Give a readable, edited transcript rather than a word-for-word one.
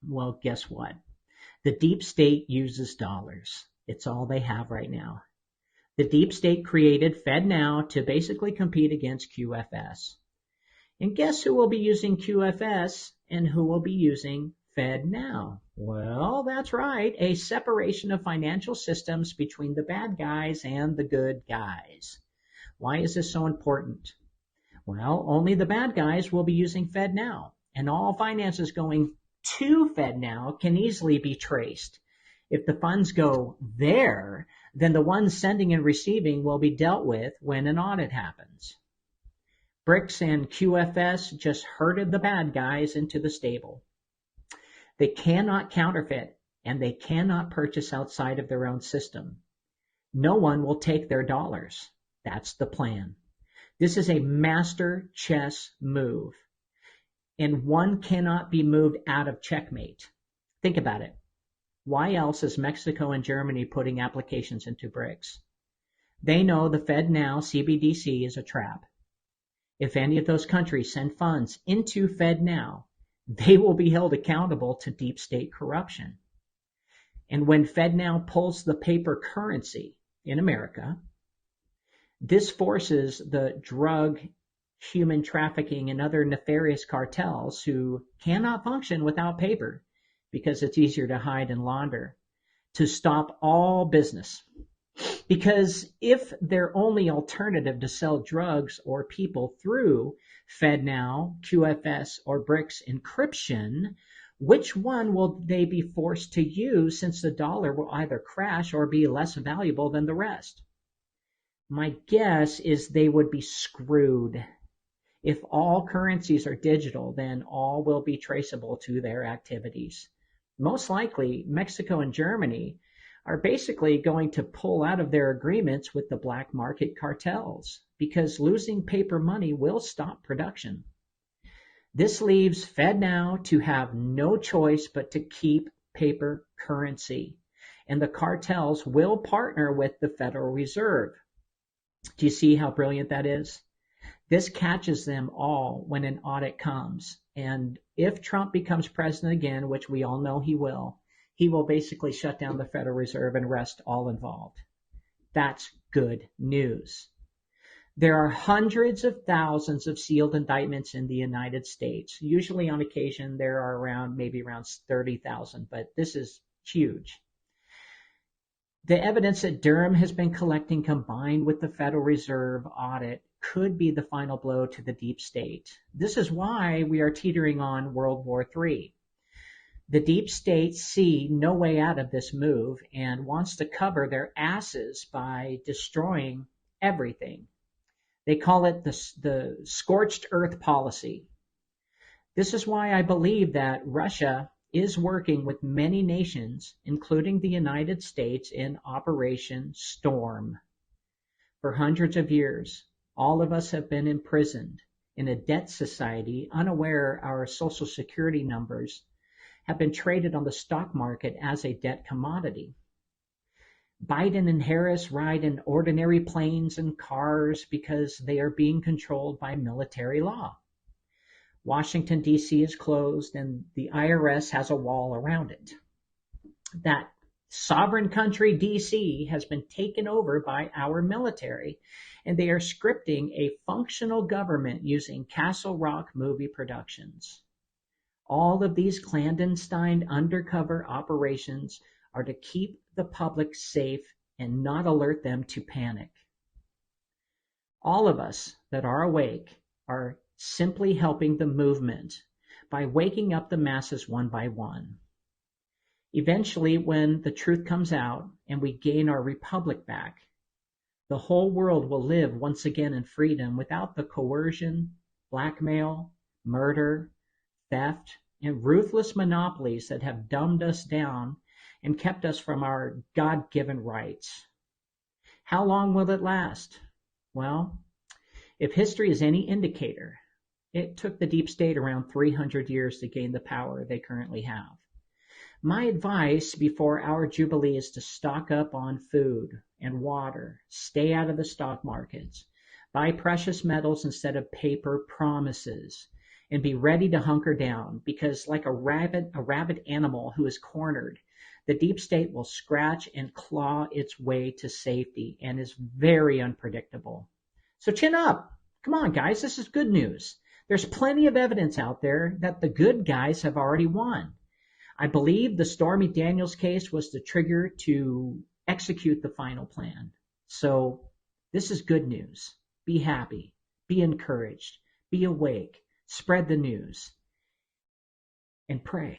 Well, guess what? The deep state uses dollars. It's all they have right now. The deep state created FedNow to basically compete against QFS. And guess who will be using QFS and who will be using FedNow? Well, that's right, a separation of financial systems between the bad guys and the good guys. Why is this so important? Well, only the bad guys will be using FedNow, and all finances going to FedNow can easily be traced. If the funds go there, then the ones sending and receiving will be dealt with when an audit happens. BRICS and QFS just herded the bad guys into the stable. They cannot counterfeit, and they cannot purchase outside of their own system. No one will take their dollars. That's the plan. This is a master chess move, and one cannot be moved out of Checkmate. Think about it. Why else is Mexico and Germany putting applications into BRICS? They know the FedNow CBDC is a trap. If any of those countries send funds into FedNow, they will be held accountable to deep state corruption. And when FedNow pulls the paper currency in America, this forces the drug, human trafficking, and other nefarious cartels who cannot function without paper because it's easier to hide and launder, to stop all business. Because if their only alternative to sell drugs or people through FedNow, QFS, or BRICS encryption, which one will they be forced to use since the dollar will either crash or be less valuable than the rest? My guess is they would be screwed. If all currencies are digital, then all will be traceable to their activities. Most likely, Mexico and Germany are basically going to pull out of their agreements with the black market cartels because losing paper money will stop production. This leaves FedNow to have no choice but to keep paper currency, and the cartels will partner with the Federal Reserve. Do you see how brilliant that is? This catches them all when an audit comes, and if Trump becomes president again, which we all know he will basically shut down the Federal Reserve and arrest all involved. That's good news. There are hundreds of thousands of sealed indictments in the United States. Usually on occasion there are maybe around 30,000, but this is huge. The evidence that Durham has been collecting combined with the Federal Reserve audit could be the final blow to the deep state. This is why we are teetering on World War III. The deep state see no way out of this move and wants to cover their asses by destroying everything. They call it the scorched earth policy. This is why I believe that Russia is working with many nations, including the United States, in Operation Storm. For hundreds of years, all of us have been imprisoned in a debt society, unaware our Social Security numbers have been traded on the stock market as a debt commodity. Biden and Harris ride in ordinary planes and cars because they are being controlled by military law. Washington, D.C. is closed and the IRS has a wall around it. That sovereign country, D.C., has been taken over by our military, and they are scripting a functional government using Castle Rock movie productions. All of these clandestine undercover operations are to keep the public safe and not alert them to panic. All of us that are awake are simply helping the movement by waking up the masses one by one. Eventually, when the truth comes out and we gain our republic back, the whole world will live once again in freedom without the coercion, blackmail, murder, theft, and ruthless monopolies that have dumbed us down and kept us from our God-given rights. How long will it last? Well, if history is any indicator, it took the deep state around 300 years to gain the power they currently have. My advice before our jubilee is to stock up on food and water, stay out of the stock markets, buy precious metals instead of paper promises, and be ready to hunker down, because like a rabid animal who is cornered, the deep state will scratch and claw its way to safety and is very unpredictable. So chin up. Come on, guys, this is good news. There's plenty of evidence out there that the good guys have already won. I believe the Stormy Daniels case was the trigger to execute the final plan. So this is good news. Be happy, be encouraged, be awake, spread the news, and pray.